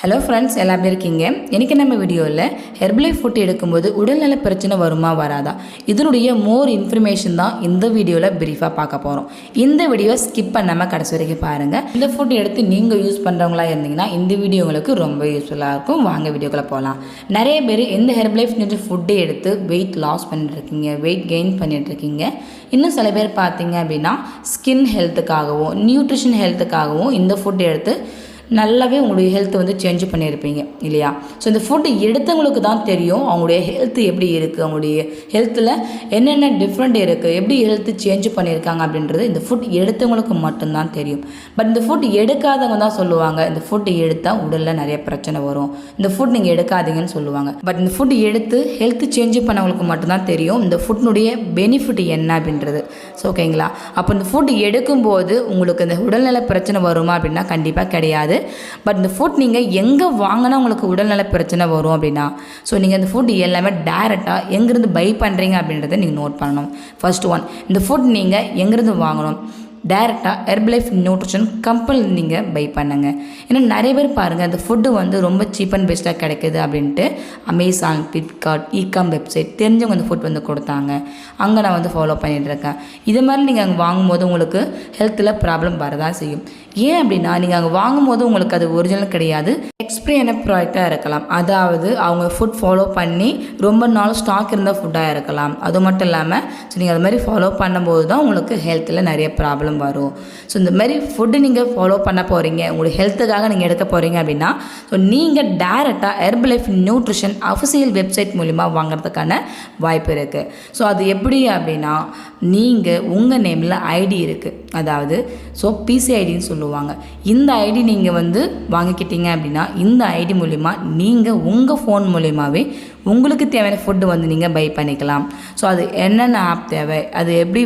Hello friends, எல்லாம் எப்படி இருக்கீங்க? இன்றைக்கி நம்ம வீடியோவில் ஹெர்பலைஃப் ஃபுட் எடுக்கும்போது உடல்நல பிரச்சனை வருமா வராதா, இதனுடைய மோர் இன்ஃபர்மேஷன் தான் இந்த வீடியோவில் ப்ரீஃபாக பார்க்க போகிறோம். இந்த வீடியோ ஸ்கிப் பண்ணாமல் கடைசி வரைக்கும் பாருங்கள். இந்த ஃபுட் எடுத்து நீங்கள் யூஸ் பண்ணுறவங்களா இருந்தீங்கன்னா இந்த வீடியோ உங்களுக்கு ரொம்ப யூஸ்ஃபுல்லாக இருக்கும். வாங்க வீடியோக்குள்ளே போகலாம். நிறைய பேர் இந்த ஹெர்பலைஃப் ஃபுட்டை எடுத்து வெயிட் லாஸ் பண்ணிட்டுருக்கீங்க, வெயிட் கெயின் பண்ணிட்டுருக்கீங்க. இன்னும் சில பேர் பார்த்தீங்க அப்படின்னா ஸ்கின் ஹெல்த்துக்காகவும் நியூட்ரிஷன் ஹெல்த்துக்காகவும் இந்த ஃபுட் எடுத்து நல்லாவே உங்களுடைய ஹெல்த்தை சேஞ்ச் பண்ணியிருப்பீங்க இல்லையா? ஸோ இந்த ஃபுட்டு எடுத்தவங்களுக்கு தான் தெரியும் அவங்களுடைய ஹெல்த்து எப்படி இருக்குது, அவங்களுடைய ஹெல்த்தில் என்னென்ன டிஃப்ரெண்ட் இருக்குது, எப்படி ஹெல்த்து சேஞ்ச் பண்ணியிருக்காங்க அப்படின்றது இந்த ஃபுட் எடுத்தவங்களுக்கு மட்டும்தான் தெரியும். பட் இந்த ஃபுட் எடுக்காதவங்க தான் சொல்லுவாங்க இந்த ஃபுட்டு எடுத்தால் உடலில் நிறைய பிரச்சனை வரும், இந்த ஃபுட் நீங்கள் எடுக்காதீங்கன்னு சொல்லுவாங்க. பட் இந்த ஃபுட் எடுத்து ஹெல்த்து சேஞ்ச் பண்ணவங்களுக்கு மட்டும்தான் தெரியும் இந்த ஃபுட்னுடைய பெனிஃபிட் என்ன அப்படின்றது. ஸோ ஓகேங்களா? அப்போ இந்த ஃபுட் எடுக்கும்போது உங்களுக்கு இந்த உடல்நல பிரச்சனை வருமா அப்படின்னா கண்டிப்பாக கிடையாது. பட் இந்த ஃபுட் நீங்கள் எங்கே வாங்கினா உங்களுக்கு உடல்நல பிரச்சனை வரும் அப்படின்னா, ஸோ நீங்கள் இந்த ஃபுட் எல்லாமே டைரெக்டாக எங்கேருந்து பை பண்ணுறீங்க அப்படின்றத நீங்கள் நோட் பண்ணணும். ஃபர்ஸ்ட் ஒன், இந்த ஃபுட் நீங்கள் எங்கேருந்து வாங்கணும்? டைரெக்டாக ஹெர்பலைஃப் நியூட்ரிஷன் கம்பெனி நீங்கள் பை பண்ணுங்கள். ஏன்னா நிறைய பேர் பாருங்கள் இந்த ஃபுட்டு ரொம்ப சீப் அண்ட் பெஸ்ட்டாக கிடைக்குது அப்படின்ட்டு அமேசான், ஃப்ளிப்கார்ட், இகாம் வெப்சைட் தெரிஞ்சவங்க இந்த ஃபுட் கொடுத்தாங்க, அங்கே நான் ஃபாலோ பண்ணிகிட்ருக்கேன். இது மாதிரி நீங்கள் அங்கே வாங்கும்போது உங்களுக்கு ஹெல்த்தில் ப்ராப்ளம் வரதான் செய்யும். ஏன் அப்படின்னா நீங்கள் அங்கே வாங்கும்போது உங்களுக்கு அது ஒரிஜினல் கிடையாது, எக்ஸ்பிரியான ப்ராடக்டாக இருக்கலாம். அதாவது அவங்க ஃபுட் ஃபாலோ பண்ணி ரொம்ப நாள் ஸ்டாக் இருந்த ஃபுட்டாக இருக்கலாம். அது மட்டும் இல்லாமல் ஸோ நீங்கள் அது மாதிரி ஃபாலோ பண்ணும்போது தான் உங்களுக்கு ஹெல்த்தில் நிறைய ப்ராப்ளம் வரும். ஸோ இந்த மாதிரி ஃபுட்டு நீங்கள் ஃபாலோ பண்ண போகிறீங்க, உங்களுடைய ஹெல்த்துக்காக நீங்கள் எடுக்க போகிறீங்க அப்படின்னா ஸோ நீங்கள் டைரெக்டாக ஹெர்பலைஃப் நியூட்ரிஷன் அஃபிஷியல் வெப்சைட் மூலிமா வாங்குறதுக்கான வாய்ப்பு இருக்குது. ஸோ அது எப்படி அப்படின்னா நீங்கள் உங்கள் நேமில் ஐடி இருக்குது, அதாவது ஸோ பிசிஐடின்னு சொல்லுவாங்க. இந்த ஐடி நீங்கள் வாங்கிக்கிட்டீங்க அப்படின்னா இந்த ஐடி மூலிமா நீங்கள் உங்கள் ஃபோன் மூலிமாவே உங்களுக்கு தேவையான ஃபுட்டு நீங்கள் பை பண்ணிக்கலாம். ஸோ அது என்னென்ன ஆப் தேவை, அது எப்படி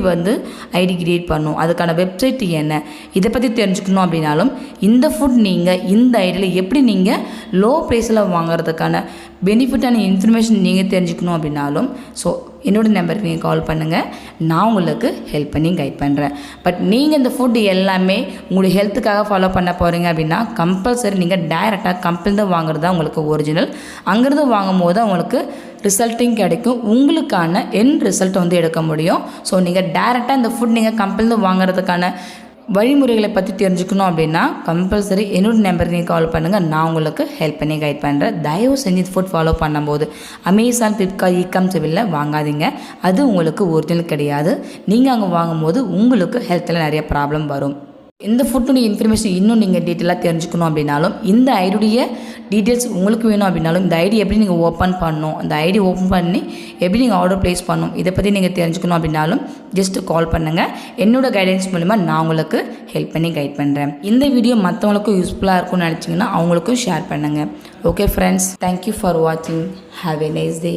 ஐடி கிரியேட் பண்ணணும், அதுக்கான வெப்சைட் என்ன, இதை பற்றி தெரிஞ்சுக்கணும் அப்படின்னாலும் இந்த ஃபுட் நீங்கள் இந்த ஐடியில் எப்படி நீங்கள் லோ ப்ரைஸில் வாங்குறதுக்கான பெனிஃபிட்டான இன்ஃபர்மேஷன் நீங்கள் தெரிஞ்சுக்கணும் அப்படின்னாலும் ஸோ என்னோடய நம்பருக்கு நீங்கள் கால் பண்ணுங்கள், நான் உங்களுக்கு ஹெல்ப் பண்ணி கைட் பண்ணுறேன். பட் நீங்கள் இந்த ஃபுட்டு எல்லாமே உங்களுடைய ஹெல்த்துக்காக ஃபாலோ பண்ண போகிறீங்க அப்படின்னா கம்பல்சரி நீங்கள் டைரெக்டாக கம்பெனிலேருந்து வாங்குறது தான் உங்களுக்கு ஒரிஜினல். அங்கேருந்து வாங்கும் போது உங்களுக்கு ரிசல்ட்டிங் கிடைக்கும், உங்களுக்கான எண்ட் ரிசல்ட் எடுக்க முடியும். ஸோ நீங்கள் டைரெக்டாக இந்த ஃபுட் நீங்கள் கம்பெனிலேருந்து வாங்குறதுக்கான வழிமுறைகளை பற்றி தெரிஞ்சுக்கணும் அப்படின்னா கம்பல்சரி என்னோடய நம்பருக்கு நீங்கள் கால் பண்ணுங்கள், நான் உங்களுக்கு ஹெல்ப் பண்ணி கைட் பண்ணுறேன். தயவு செஞ்சு ஃபுட் ஃபாலோ பண்ணும்போது அமேசான், ஃப்ளிப்கார்ட், இகாம் செவிலில் வாங்காதீங்க, அது உங்களுக்கு ஒரிஜினல் கிடையாது. நீங்கள் அங்கே வாங்கும்போது உங்களுக்கு ஹெல்த்தில் நிறைய ப்ராப்ளம் வரும். இந்த ஃபுட்டுடைய இன்ஃபர்மேஷன் இன்னும் நீங்கள் டீட்டெயிலாக தெரிஞ்சுக்கணும் அப்படின்னாலும் இந்த ஐடியுடைய டீட்டெயில்ஸ் உங்களுக்கு வேணும் அப்படின்னாலும் இந்த ஐடி எப்படி நீங்கள் ஓப்பன் பண்ணணும், அந்த ஐடி ஓப்பன் பண்ணி எப்படி நீங்கள் ஆர்டர் ப்ளேஸ் பண்ணணும், இதை பற்றி நீங்கள் தெரிஞ்சுக்கணும் அப்படின்னாலும் ஜஸ்ட்டு கால் பண்ணுங்கள். என்னோடய கைடன்ஸ் மூலிமா நான் உங்களுக்கு ஹெல்ப் பண்ணி கைட் பண்ணுறேன். இந்த வீடியோ மற்றவங்களுக்கும் யூஸ்ஃபுல்லாக இருக்கும்னு நினச்சிங்கன்னா அவங்களுக்கும் ஷேர் பண்ணுங்கள். ஓகே ஃப்ரெண்ட்ஸ், தேங்க்யூ ஃபார் வாட்சிங். Have a nice day.